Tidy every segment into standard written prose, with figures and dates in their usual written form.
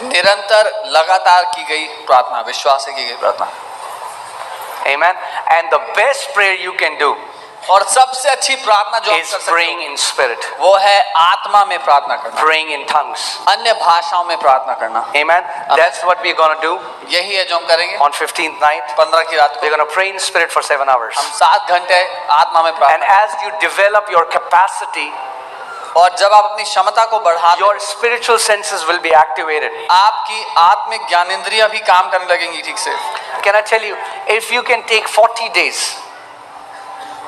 निरंतर लगातार की गई प्रार्थना, विश्वास से की गई प्रार्थना। Amen. And the best prayer you can do और सबसे अच्छी प्रार्थना जो आप is कर सकते praying in spirit, हो वो है आत्मा में प्रार्थना करना, praying in tongues. अन्य भाषाओं में प्रार्थना करना। Amen. That's what we're going to do यही है जो हम करेंगे on 15th night. 15 की रात को। We're going to pray in spirit for 7 hours. हम 7 घंटे आत्मा में And प्रार्थना, as you develop your capacity, और जब आप अपनी क्षमता को बढ़ाते your spiritual senses will be activated. आपकी आत्मिक ज्ञानेंद्रियां भी काम करने लगेंगी ठीक से। Can I tell you, if you can take 40 days,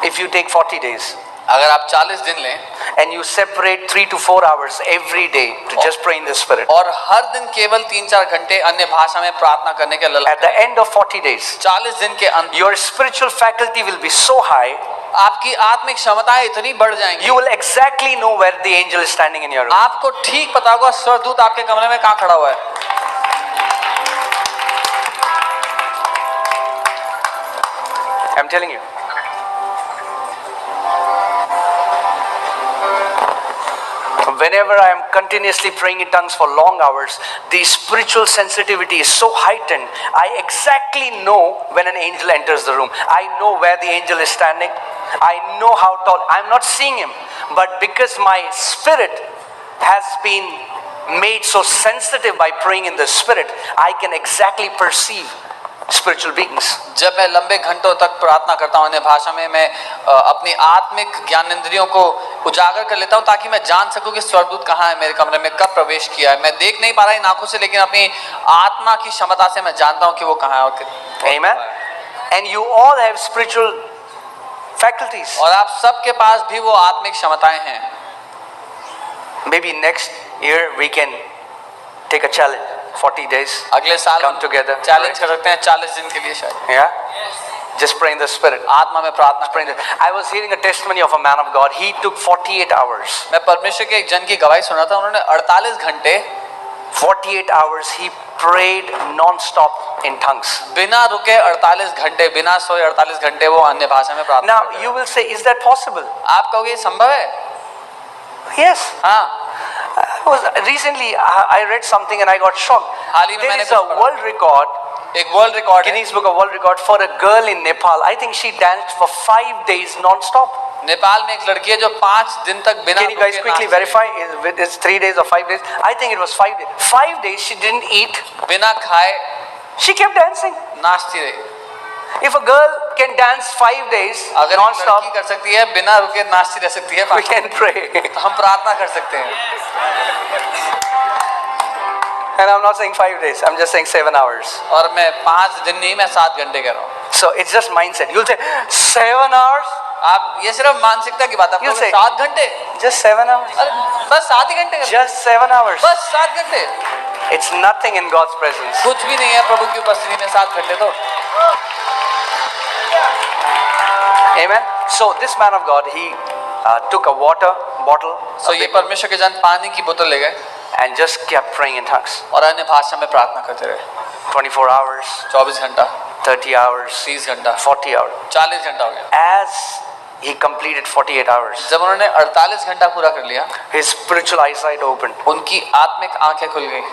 if you take 40 days, अगर आप 40 दिन लें and you separate 3 to 4 hours every day to just pray in the spirit, और हर दिन केवल 3-4 घंटे अन्य भाषा में प्रार्थना करने के at the end of 40 days, 40 दिन के अंत your spiritual faculty will be so high, आपकी आत्मिक क्षमताएं इतनी बढ़ जाएंगी, you will exactly know where the angel is standing in your room. आपको ठीक पता होगा स्वर्गदूत आपके कमरे में कहाँ खड़ा हुआ है। I'm telling you. Whenever I am continuously praying in tongues for long hours, the spiritual sensitivity is so heightened. I exactly know when an angel enters the room. I know where the angel is standing. I know how tall. I'm not seeing him, but because my spirit has been made so sensitive by praying in the spirit, I can exactly perceive spiritual beings. जब मैं लंबे घंटों तक प्रार्थना करता हूँ अन्य भाषा में, मैं अपनी आत्मिक ज्ञानेंद्रियों को उजागर कर लेता हूँ ताकि मैं जान सकूं कि स्वर्गदूत कहाँ है, मेरे कमरे में कब प्रवेश किया है। मैं देख नहीं पा रहा इन आंखों से, लेकिन अपनी आत्मा की क्षमता से मैं जानता हूँ कि वो कहाँ है और Amen. And you all have spiritual faculties. और आप सबके पास भी वो आत्मिक क्षमताएं हैं। Maybe next year we can take a challenge. 40 days. अगले साल Come together. चैलेंज कर सकते हैं 40 दिन के लिए शायद। Yeah. Just pray in the spirit. आत्मा में प्रार्थना Pray in the, I was hearing a testimony of a man of God. He took 48 hours. मैं परमेश्वर के एक जन की गवाही सुना था, उन्होंने 48 घंटे 48 hours he prayed non-stop in tongues. बिना रुके 48 घंटे, बिना सोए 48 घंटे वो अन्य भाषा में प्रार्थना Now करते you will say, is that possible? आप कहोगे ये संभव है? Yes. हाँ। Recently I read something and I got shocked. हाल ही में There मैंने is a world record, एक वर्ल्ड रिकॉर्ड है, Guinness Book of World Record, for a girl in Nepal. I think she danced for 5 days non-stop. Nepal में एक लड़की है जो 5 दिन तक बिना Can you guys रुके quickly नाचती verify? It's 3 days or 5 days? I think it was 5 days. 5 days she didn't eat. है, बिना खाए She kept dancing. नाचती रही। If a girl can dance 5 days अगर non-stop, लड़की कर सकती है, बिना रुके नाचती रह सकती है, we can pray. तो हम प्रार्थना कर सकते हैं। And I'm not saying 5 days. I'm just saying 7 hours. और मैं 5 दिन नहीं, मैं 7 घंटे कह रहा हूँ। So it's just mindset. You'll say 7 hours. आप ये सिर्फ मानसिकता की बात है। You'll say 7 घंटे, just 7 hours. अरे बस 7 ही घंटे कर, Just 7 hours. बस 7 घंटे, It's nothing in God's presence. कुछ भी नहीं है प्रभु की उपस्थिति में 7 घंटे तो। Amen. So this man of God, he took a water bottle So ये परमेश्वर के जन पानी की बोतल ले गए and just kept praying in tongues. और अन्य भाषा में प्रार्थना करते रहे। 24 hours, 24 घंटा, 30 hours, 30 घंटा, 40 hours. 40 घंटा हो गया। As he completed 48 hours, जब उन्होंने 48 घंटा पूरा कर लिया, his spiritual eyesight opened. उनकी आत्मिक आंखें खुल गई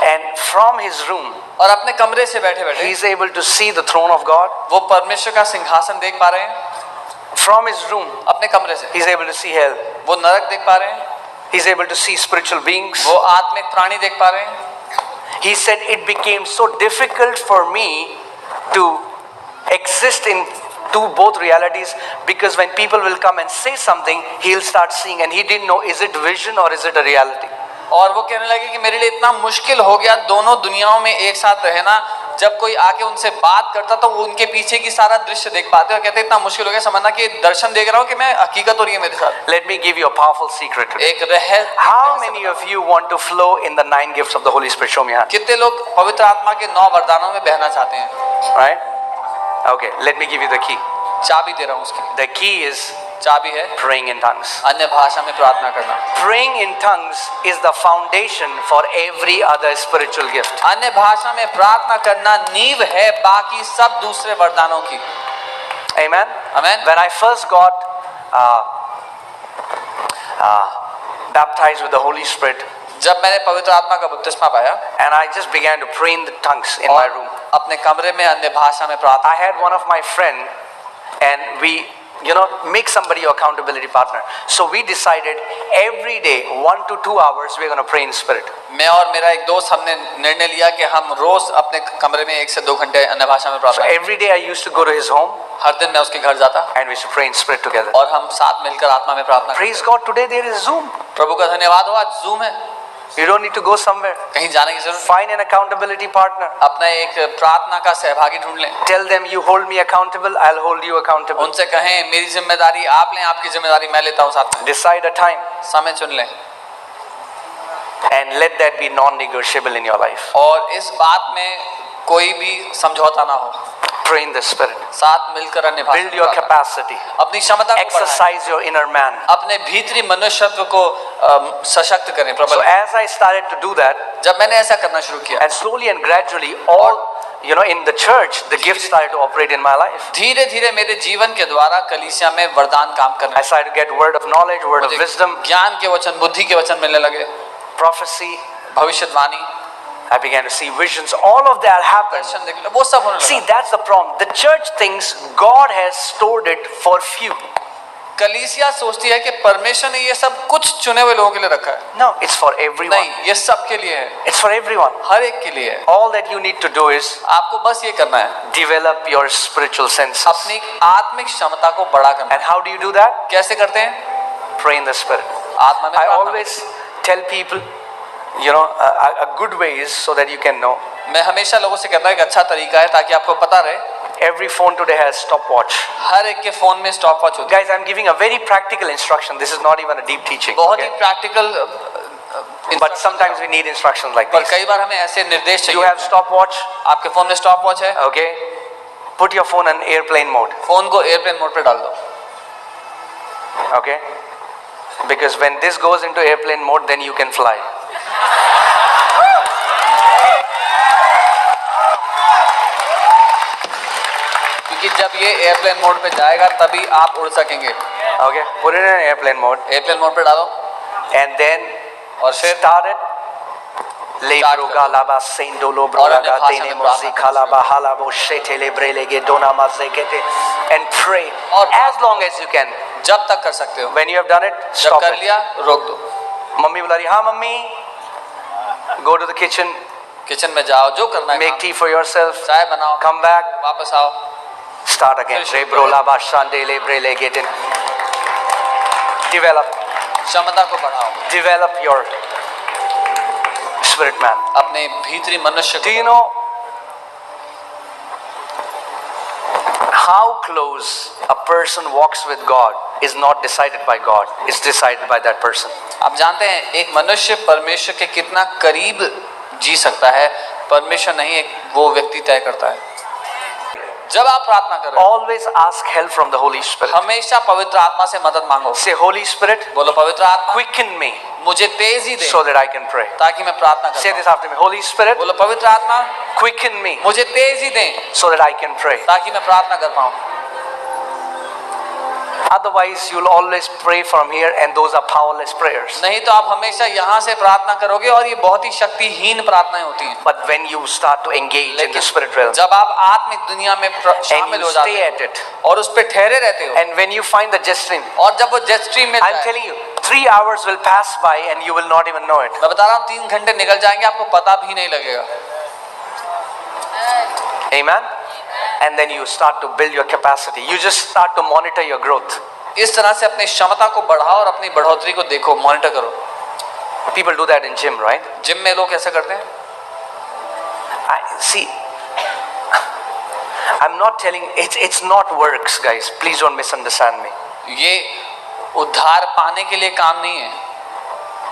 And from his room, और अपने कमरे से बैठे बैठे he is able to see the throne of God. वो परमेश्वर का सिंहासन देख पा रहे हैं। From his room, अपने कमरे से he is able to see hell. वो नरक देख पा रहे हैं, He is able to see spiritual beings. वो आत्मिक प्राणी देख पा रहे हैं। He said, it became so difficult for me to exist in both realities, because when people will come and say something, he'll start seeing, and he didn't know, is it vision or is it a reality? और वो कहने लगे कि मेरे लिए इतना मुश्किल हो गया दोनों दुनियाओं में एक साथ रहना। जब कोई आके उनसे बात करता तो वो उनके पीछे की सारा दृश्य देख पाते और कहते इतना मुश्किल हो गया समझना कि दर्शन देख रहा हूँ कि मैं हकीकत हो रही है मेरे साथ। Let me give you a powerful secret today. एक रहस्य। How many of you want to flow in the 9 gifts of the Holy Spirit? Show me hand. कितने लोग पवित्र आत्मा के 9 वरदानों में बहना चाहते हैं? Right? Okay, let me give you the key. चाबी दे रहा हूँ उसकी। The key is चाबी है praying in tongues. अन्य भाषा में प्रार्थना करना। Praying in tongues is the foundation for every other spiritual gift. अन्य भाषा में प्रार्थना करना नींव है बाकी सब दूसरे वरदानों की। Amen. Amen. When I first got baptized with the Holy Spirit, जब मैंने पवित्र आत्मा का बपतिस्मा पाया and I just began to pray in the tongues in my room. अपने कमरे में अन्य भाषा में प्रार्थना, I had one of my friend, and we, make somebody your accountability partner. So we decided every day 1 to 2 hours we're going to pray in spirit. मैं और मेरा एक दोस्त हमने निर्णय लिया कि हम रोज अपने कमरे में 1 से 2 घंटे अन्य भाषा में So प्रार्थना करें। every day I used to go to his home हर दिन मैं उसके घर जाता and we used to pray in spirit together. और हम साथ मिलकर आत्मा में प्रार्थना करते। Praise God, today there is Zoom. प्रभु का धन्यवाद हो, आज जूम है, You don't need to go somewhere. कहीं जाने की जरूरत नहीं। Find an accountability partner. अपना एक प्रार्थना का सहभागी ढूंढ लें, Tell them you hold me accountable, I'll hold you accountable. उनसे कहें मेरी जिम्मेदारी आप लें, आपकी जिम्मेदारी मैं लेता हूँ साथ में। Decide a time समय चुन लें and let that be non-negotiable in your life. और इस बात में कोई भी समझौता ना हो। Pray in the spirit. साथ मिलकर अन्य भाषा Build में your प्रार्थना capacity. करें। अपनी क्षमता को बढ़ाएं, Exercise your inner man. अपने भीतरी मनुष्यत्व को सशक्त करें, So प्रबल। as I started to do that, जब मैंने ऐसा करना शुरू किया, and slowly and gradually in the church, the gifts started to operate in my life. धीरे धीरे मेरे जीवन के द्वारा कलीसिया में वरदान काम करने I started to get word of knowledge, word of लगे। wisdom, ज्ञान के वचन, बुद्धि के वचन मिलने लगे, prophecy. भविष्यवाणी, I began to see visions. All of that happened. दर्शन देखने, वो सब होने See, लगा। that's the problem. The church thinks God has stored it for few. कलीसिया सोचती है कि परमेश्वर ने ये सब कुछ चुने हुए लोगों के लिए रखा है। No, it's for everyone. नहीं, ये सबके लिए है, It's for everyone. हर एक के लिए है। All that you need to do is आपको बस ये करना है, develop your spiritual senses. अपनी आत्मिक क्षमता को बड़ा करना And है। how do you do that? कैसे करते हैं? Pray in the spirit. आत्मा में I प्रार्थना। always tell people, a good way is so that you can know. मैं हमेशा लोगों से कहता हूं कि अच्छा तरीका है ताकि आपको पता रहे। Every phone today has stopwatch. हर एक के फोन में स्टॉप वॉच होती है। Guys, I'm giving a very practical instruction. This is not even a deep teaching. बहुत ही Okay? Practical, But sometimes we need instructions like पर this. कई बार हमें ऐसे निर्देश You चाहिए। have stopwatch. आपके फोन में स्टॉप वॉच है, Okay? Put your phone on airplane mode. Phone को एयरप्लेन मोड पे डाल दो। Okay? Because when this goes into airplane mode, then you can fly. क्योंकि जब ये एयरप्लेन मोड पे जाएगा तभी आप उड़ सकेंगे। Okay? Put it in airplane mode. Airplane mode पे डालो And then और फिर start it. Lebro galaba sendolo और broga अन्य भाषा tene में mozi प्रार्थना kalaba halabo shetele brelege dona mazekete, and pray और as long as you can. जब तक कर सकते हो। When you have done it, जब stop कर it. लिया रोक दो, Mummy बुला रही, हाँ mummy. Go to the kitchen, kitchen में जाओ, जो करना है make tea for yourself, चाय बनाओ, come back, वापस आओ, start again. फिर Lebro laba shandele brelegete. Develop क्षमता को बढ़ाओ, your spirit man. अपने भीतरी मनुष्य Do को। you know how close a person walks with God is not decided by God, it's decided by that person. आप जानते हैं एक मनुष्य परमेश्वर के कितना करीब जी सकता है, परमेश्वर नहीं, एक वो व्यक्ति तय करता है। जब आप प्रार्थना कर रहे हो, Always ask help from the Holy Spirit. हमेशा पवित्र आत्मा से मदद मांगो। Say, Holy Spirit, बोलो पवित्र आत्मा quicken me मुझे तेजी दे so that I can pray. ताकि मैं प्रार्थना कर Say पाऊं। this after me. Holy Spirit, बोलो पवित्र आत्मा quicken me मुझे तेजी दे so that I can pray. ताकि मैं प्रार्थना कर पाऊं। Otherwise, you'll always pray from here, and those are powerless prayers. नहीं तो आप हमेशा यहाँ से प्रार्थना करोगे और ये बहुत ही शक्तिहीन प्रार्थनाएं होती हैं। But when you start to engage in the spirit realm जब आप आत्मिक दुनिया में and शामिल you हो जाते stay हैं at it, और उस पे ठहरे रहते हो, and when you find the jet stream, और जब वो जेट स्ट्रीम में I'm जाए, telling you, 3 hours will pass by and you will not even know it. मैं बता रहा हूँ 3 घंटे निकल जाएंगे, आपको पता भी नहीं लगेगा। Amen? And then you start to build your capacity. You just start to monitor your growth. इस तरह से अपनी क्षमता को बढ़ाओ और अपनी बढ़ोतरी को देखो, मॉनिटर करो। People do that in gym, right? Gym में लोग ऐसा करते हैं। See, I'm not telling, it's not works, guys. Please don't misunderstand me. ये उद्धार पाने के लिए काम नहीं है,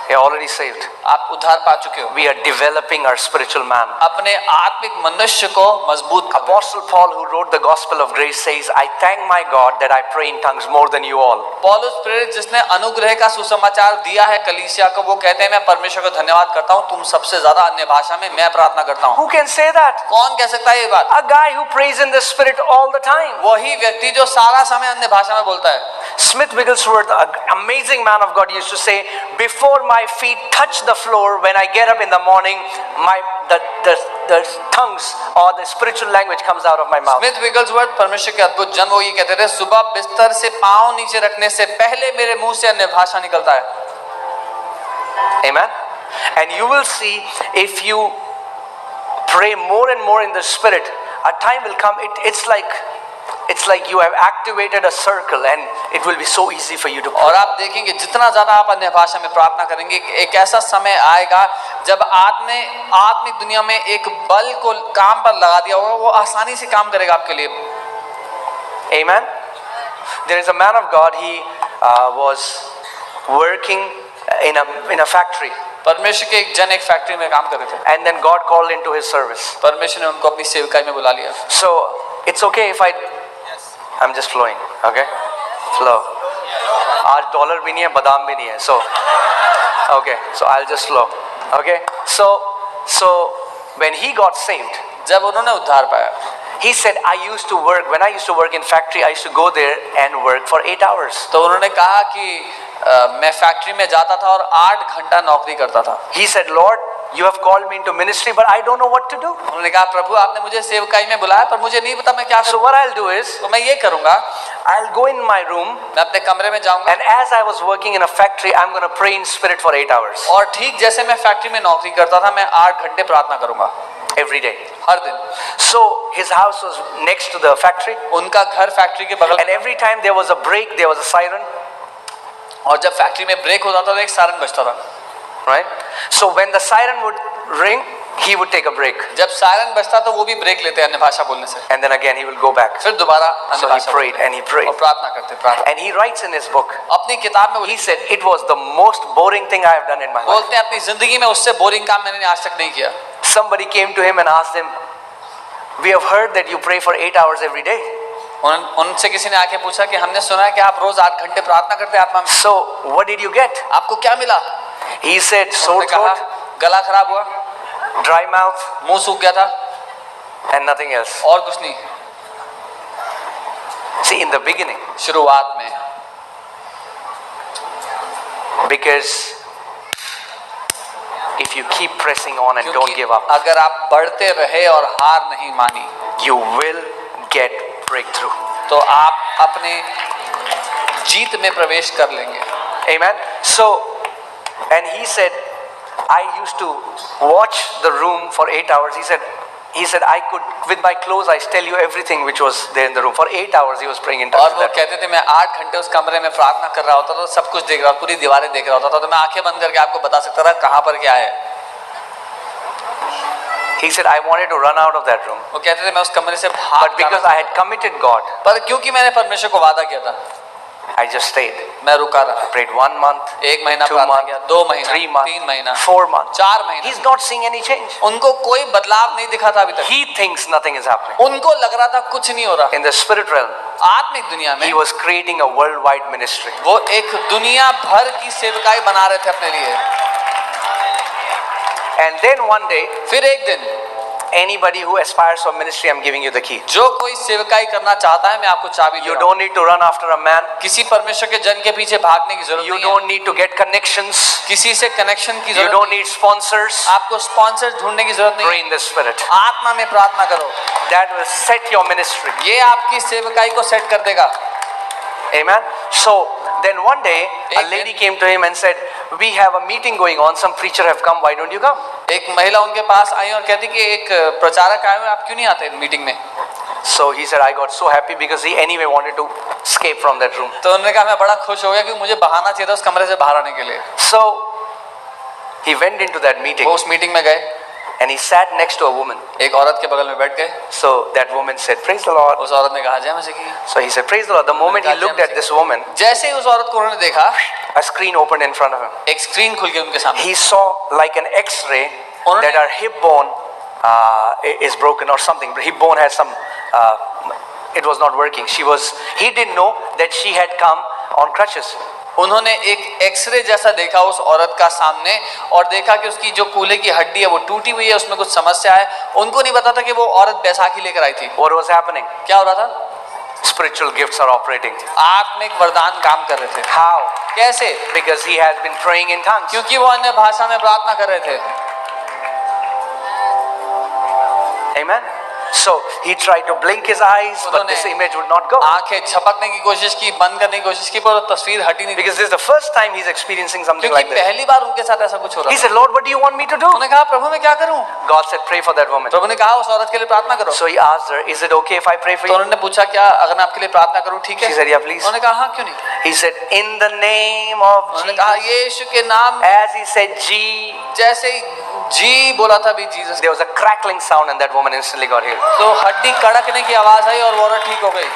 You're already saved. आप उद्धार पा चुके हो। We are developing our spiritual man. अपने आत्मिक मनुष्य को मजबूत करो। Apostle Paul, who wrote the Gospel of Grace, says, I thank my God that I pray in tongues more than you all. पौलुस प्रेरित जिसने अनुग्रह का सुसमाचार दिया है कलीसिया को, वो कहते हैं मैं परमेश्वर को धन्यवाद करता हूँ, तुम सबसे ज्यादा अन्य भाषा में मैं प्रार्थना करता हूँ। Who can say that? कौन कह सकता है ये बात? A guy who prays in the Spirit all the time. वही व्यक्ति जो सारा समय अन्य भाषा में बोलता है। Smith Wigglesworth, an amazing man of God, used to say, before my feet touch the floor when I get up in the morning, the tongues or the spiritual language comes out of my mouth. Smith Wigglesworth परमेश्वर के अद्भुत जन, वो ये कहते थे, सुबह बिस्तर से पांव नीचे रखने से पहले मेरे मुंह से अन्य भाषा निकलता है. Amen. And you will see, if you pray more and more in the Spirit, a time will come, it's like you have activated a circle and it will be so easy for you to pray. और आप देखेंगे जितना ज्यादा आप अन्य भाषा में प्रार्थना करेंगे, एक ऐसा समय आएगा जब आपने आत्मिक दुनिया में एक बल को काम पर लगा दिया होगा, वो आसानी से काम करेगा आपके लिए. Amen. There is a man of God, he was working in a factory. परमेश्वर के एक जन एक फैक्ट्री में काम कर रहे थे. And then God called into his service. परमेश्वर ने उनको अपनी सेवकाई में बुला लिया. So it's okay if I'm just flowing, okay? Flow. आज डॉलर भी नहीं है, बादाम भी नहीं है, so okay, so I'll just flow, okay? So when he got saved, जब उन्होंने उद्धार पाया, he said, when I used to work in factory, I used to go there and work for 8 hours. तो उन्होंने कहा कि मैं फैक्ट्री में जाता था और 8 घंटा नौकरी करता था. He said, Lord, you have called me into ministry, but I don't know what to do. उन्होंने कहा, प्रभु आपने मुझे सेवकाई में बुलाया पर मुझे नहीं पता मैं क्या So करूं. what I'll do is, तो मैं ये करूंगा, I'll go in my room, मैं अपने कमरे में जाऊंगा, and as I was working in a factory, I'm going to pray in spirit for 8 hours. और ठीक जैसे मैं फैक्ट्री में नौकरी करता था, मैं 8 घंटे प्रार्थना करूंगा Every day. हर दिन. So his house was next to the factory, उनका घर फैक्ट्री के बगल and every time there was a break, there was a siren, और जब फैक्ट्री में ब्रेक होता था तो एक सायरन बजता था. right? So when the siren would ring, he would take a break, जब सायरन बजता तो वो भी ब्रेक लेते अन्य भाषा बोलने से. and then again he will go back. फिर दोबारा अन्य So he भाषा prayed बोलते and he prayed, और प्रार्थना करते प्रार्थना. and he writes in his book, अपनी किताब में वो he said, it was the most boring thing I have done in my life. बोलते हैं अपनी जिंदगी में उससे बोरिंग काम मैंने आज तक नहीं किया. Somebody came to him and asked him, we have heard that you pray for 8 hours every day. उनसे किसी ने आके पूछा कि हमने सुना है कि आप रोज 8 घंटे प्रार्थना करते हैं आत्मा में. So what did you get? आपको क्या मिला? He said, sore उन्होंने कहा, throat, गला खराब हुआ, dry mouth, मुंह सूख गया था, and nothing else. और कुछ नहीं. See, in the beginning, शुरुआत में, because if you keep pressing on and don't give up, अगर आप बढ़ते रहे और हार नहीं मानी, you will get breakthrough. तो आप अपने जीत में प्रवेश कर लेंगे. Amen. So, and he said, I used to watch the room for 8 hours. He said I could, with my clothes, I tell you everything which was there in the room. For 8 hours he was praying in और tongues. वो कहते थे मैं 8 घंटे उस कमरे में प्रार्थना कर रहा होता था, तो सब कुछ देख रहा, पूरी दीवारें देख रहा होता था, तो मैं आंखें बंद करके आपको बता सकता था कहाँ पर क्या है. He said I wanted to run out of that room, वो कहते थे मैं उस कमरे से but भाग because I had committed God, पर क्योंकि मैंने परमेश्वर को वादा किया था, I just stayed. मैं रुका रहा. Prayed 1 month, 1 महीना 2 प्रार्थना months, किया, 2 महीना, 3 months, 3 महीना, 4 months. 4 महीना. He's not seeing any change. उनको कोई बदलाव नहीं दिखा था अभी तक. He thinks nothing is happening. उनको लग रहा था कुछ नहीं हो रहा. In the spirit realm, आत्मिक दुनिया में he was creating a worldwide ministry. वो एक दुनिया भर की सेवकाई बना रहे थे अपने लिए. And then one day, फिर एक दिन, anybody who aspires for ministry, I'm giving you the key. जो कोई सेवकाई करना चाहता है मैं आपको चाबी दे You रहा हूं. don't need to run after a man. किसी परमेश्वर के जन के पीछे भागने की जरूरत You नहीं है. don't need to get connections. किसी से कनेक्शन की You जरूरत don't नहीं. need sponsors. आपको स्पॉन्सर ढूंढने की जरूरत Pray नहीं. in the spirit. आत्मा में प्रार्थना करो, That will set your ministry. ये आपकी सेवकाई को सेट कर देगा. Amen. So then one day a Amen. lady came to him and said, we have a meeting going on, some preacher have come, why don't you come? एक महिला उनके पास आई और कहती कि एक प्रचारक आए हुए, आप क्यों नहीं आते मीटिंग में? So he said, I got so happy because he anyway wanted to escape from that room. तो उन्होंने कहा मैं बड़ा खुश हो गया क्योंकि मुझे बहाना चाहिए था उस कमरे से बाहर आने के लिए. So he went into that meeting वो उस मीटिंग में गए, and he sat next to a woman. एक औरत के बगल में बैठ गए. So that woman said, praise the Lord. उस औरत ने कहा जय मसीह की. So he said, praise the Lord. The moment he looked at this woman, जैसे ही उस औरत को उन्होंने देखा, a screen opened in front of him. एक स्क्रीन खुल गई उनके सामने. He saw like an x-ray that her hip bone is broken or something. Hip bone has some, it was not working. He didn't know that she had come on crutches. उन्होंने एक x ray जैसा देखा उस औरत का सामने और देखा कि उसकी जो कूल्हे की हड्डी है वो टूटी हुई है, उसमें कुछ समस्या है. उनको नहीं पता था कि वो औरत बैसाखी लेकर आई थी. What was happening? क्या हो रहा था? spiritual gifts are operating. आत्मिक वरदान काम कर रहे थे। How? कैसे? Because he has been praying in tongues. क्योंकि वो अन्य भाषा में प्रार्थना कर रहे थे। Amen. So he tried to blink his eyes, but this image would not go. आंखें झपकने की कोशिश की, बंद करने की कोशिश की, पर वो तस्वीर हटी नहीं। Because this is the first time he's experiencing something like this. पहली बार उनके साथ ऐसा कुछ हो रहा He था। said, Lord, what do you want me to do? उन्होंने कहा, प्रभु मैं क्या करूं? God said, pray for that woman. प्रभु ने कहा, उस औरत के लिए प्रार्थना करो। So he asked her, is it okay if I pray for तो you? उन्होंने पूछा, क्या अगर मैं आपके लिए प्रार्थना करूं ठीक है? She said, yeah, please. उन्होंने कहा, हाँ क्यों नहीं? He said, in the name of उन्होंने Jesus. कहा, यीशु के नाम। As he said, G, जैसे ही जी बोला था भी Jesus, there was a crackling sound and that woman instantly got healed. तो हड्डी कड़कने की आवाज आई और वो औरत ठीक हो गई।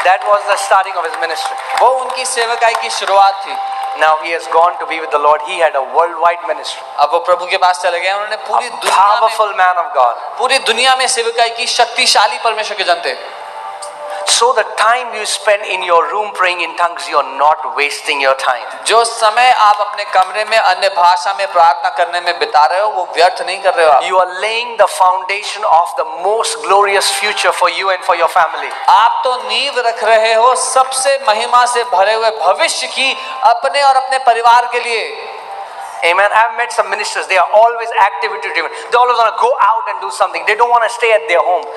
That was the starting of his ministry. वो उनकी सेवकाई की शुरुआत थी। Now he has gone to be with the Lord. He had a worldwide ministry. अब वो प्रभु के पास चले गए। उन्होंने पूरी A दुनिया में, powerful man of God. पूरी दुनिया में सेवकाई की, शक्तिशाली परमेश्वर के जन थे। So the time you spend in your room praying in tongues, you are not wasting your time. जो समय आप अपने कमरे में अन्य भाषा में प्रार्थना करने में बिता रहे हो, वो व्यर्थ नहीं कर रहे हो आप। You are laying the foundation of the most glorious future for you and for your family. आप तो नींव रख रहे हो सबसे महिमा से भरे हुए भविष्य की, अपने और अपने परिवार के लिए। Amen. I've met some ministers. They are always activity driven. They always want to go out and do something. They don't want to stay at their home.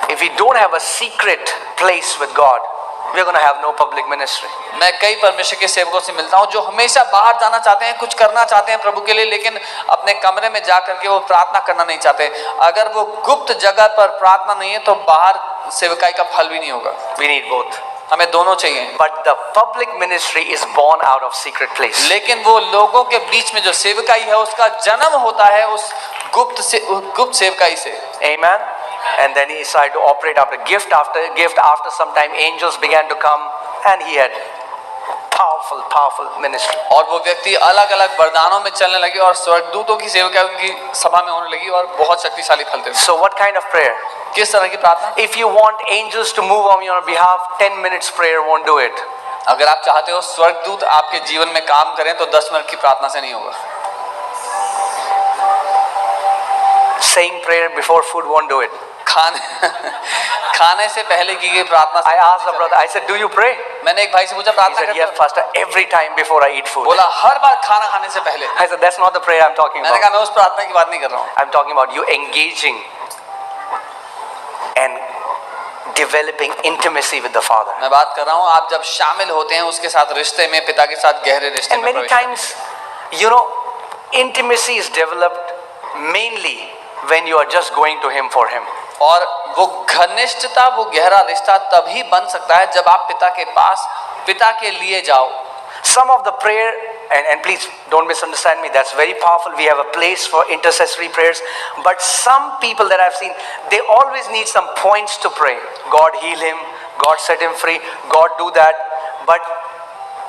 If we don't have a secret place with God, we're going to have no public ministry. मैं कई परमेश्वर के सेवकों से मिलता हूँ जो हमेशा बाहर जाना चाहते हैं, कुछ करना चाहते हैं प्रभु के लिए, लेकिन अपने कमरे में जा करके वो प्रार्थना करना नहीं चाहते। अगर वो गुप्त जगह पर प्रार्थना नहीं है तो बाहर सेवकाई का फल भी नहीं होगा। We need both. हमें दोनों चाहिए। But the public ministry is born out of secret place. लेकिन वो लोगों के बीच में जो सेवकाई है उसका जन्म होता है उस गुप्त सेवकाई से। Amen. And then he started to operate after gift after gift. After some time, angels began to come, and he had powerful ministry. और वो व्यक्ति अलग अलग वरदानों में चलने लगे और स्वर्गदूतों की सेवकाई उनकी सभा में होने लगी और बहुत शक्तिशाली फल थे। So what kind of prayer? किस तरह की प्रार्थना? If you want angels to move on your behalf, 10 minutes prayer won't do it. अगर आप चाहते हो स्वर्गदूत आपके जीवन में काम करें तो 10 मिनट की प्रार्थना से नहीं होगा। Saying prayer before food won't do it. खाने से पहले की गई प्रार्थना। I asked the brother, I said, do you pray? मैंने एक भाई से पूछा He प्रार्थना said, करते yes, हो? pastor, every time before I eat food. बोला हर बार खाना खाने से पहले। I said, that's not the prayer I'm talking मैंने about. कहा मैं उस प्रार्थना की बात नहीं कर रहा हूँ। I'm talking about you engaging and developing intimacy with the Father. मैं बात कर रहा हूँ आप जब शामिल होते हैं उसके साथ रिश्ते में, पिता के साथ गहरे रिश्ते And में many प्रवेश करते हैं। times, you know, intimacy is developed mainly when you are just going to Him for Him. और वो घनिष्ठता, वो गहरा रिश्ता तभी बन सकता है जब आप पिता के पास, पिता के लिए जाओ। Some of the prayer, and please don't misunderstand me, that's very powerful. We have a place for intercessory prayers. But some people that I've seen, they always need some points to pray. God heal him, God set him free, God do that. But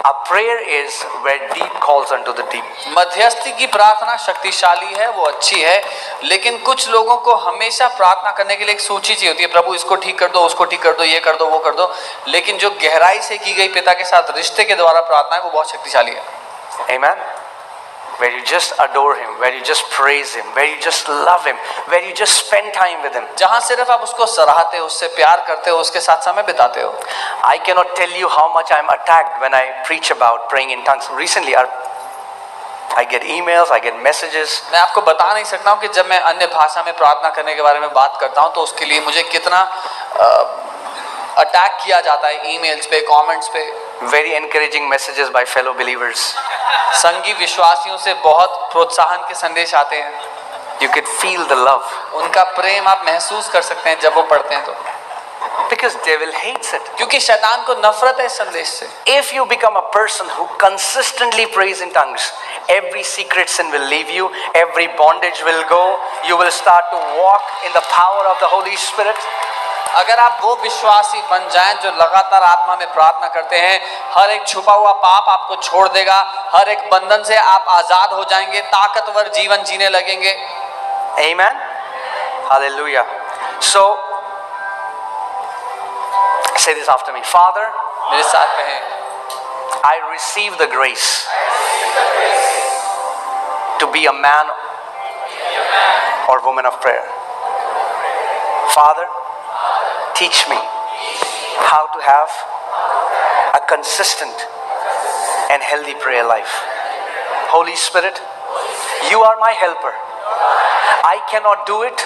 a prayer is where deep calls unto the deep. मध्यस्थी की प्रार्थना शक्तिशाली है, वो अच्छी है, लेकिन कुछ लोगों को हमेशा प्रार्थना करने के लिए एक सूची चाहिए होती है। प्रभु इसको ठीक कर दो, उसको ठीक कर दो, ये कर दो, वो कर दो। लेकिन जो गहराई से की गई पिता के साथ रिश्ते के द्वारा प्रार्थना है वो बहुत शक्तिशाली है। Amen. Where you just adore him, where you just praise him, where you just love him, where you just spend time with him. जहाँ सिर्फ आप उसको सराहते हो, उससे प्यार करते हो, उसके साथ समय बिताते हो। I cannot tell you how much I am attacked when I preach about praying in tongues. Recently, I get emails, I get messages. मैं आपको बता नहीं सकता हूँ कि जब मैं अन्य भाषा में प्रार्थना करने के बारे में बात करता हूँ तो उसके लिए मुझे कितना अटैक किया जाता है, ईमेल्स पे, कमेंट्स पे। Very encouraging messages by fellow believers. संगी विश्वासियों से बहुत प्रोत्साहन के संदेश आते हैं। You could feel the love. उनका प्रेम आप महसूस कर सकते हैं जब वो पढ़ते हैं तो। Because devil hates it. क्योंकि शैतान को नफरत है इस संदेश से। If you become a person who consistently prays in tongues, every secret sin will leave you, every bondage will go, you will start to walk in the power of the Holy Spirit. अगर आप वो विश्वासी बन जाएं जो लगातार आत्मा में प्रार्थना करते हैं, हर एक छुपा हुआ पाप आपको छोड़ देगा, हर एक बंधन से आप आजाद हो जाएंगे, ताकतवर जीवन जीने लगेंगे। Amen. Hallelujah. So say this after me. Father, मेरे साथ कहें, I receive the grace to be a man or woman of prayer. Father, teach me how to have a consistent and healthy prayer life. Holy Spirit, you are my helper. I cannot do it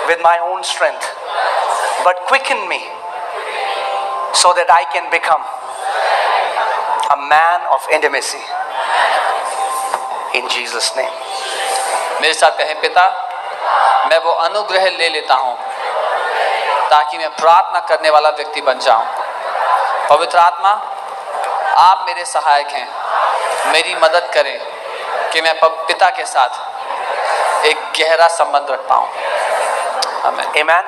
with my own strength, but quicken me so that I can become a man of intimacy. In Jesus' name. मेरे साथ कहें, पिता मैं वो अनुग्रह ले लेता हूँ ताकि मैं प्रार्थना करने वाला व्यक्ति बन जाऊं। पवित्र आत्मा, आप मेरे सहायक हैं, मेरी मदद करें कि मैं पिता के साथ एक गहरा संबंध रख पाऊं। आमीन। Amen.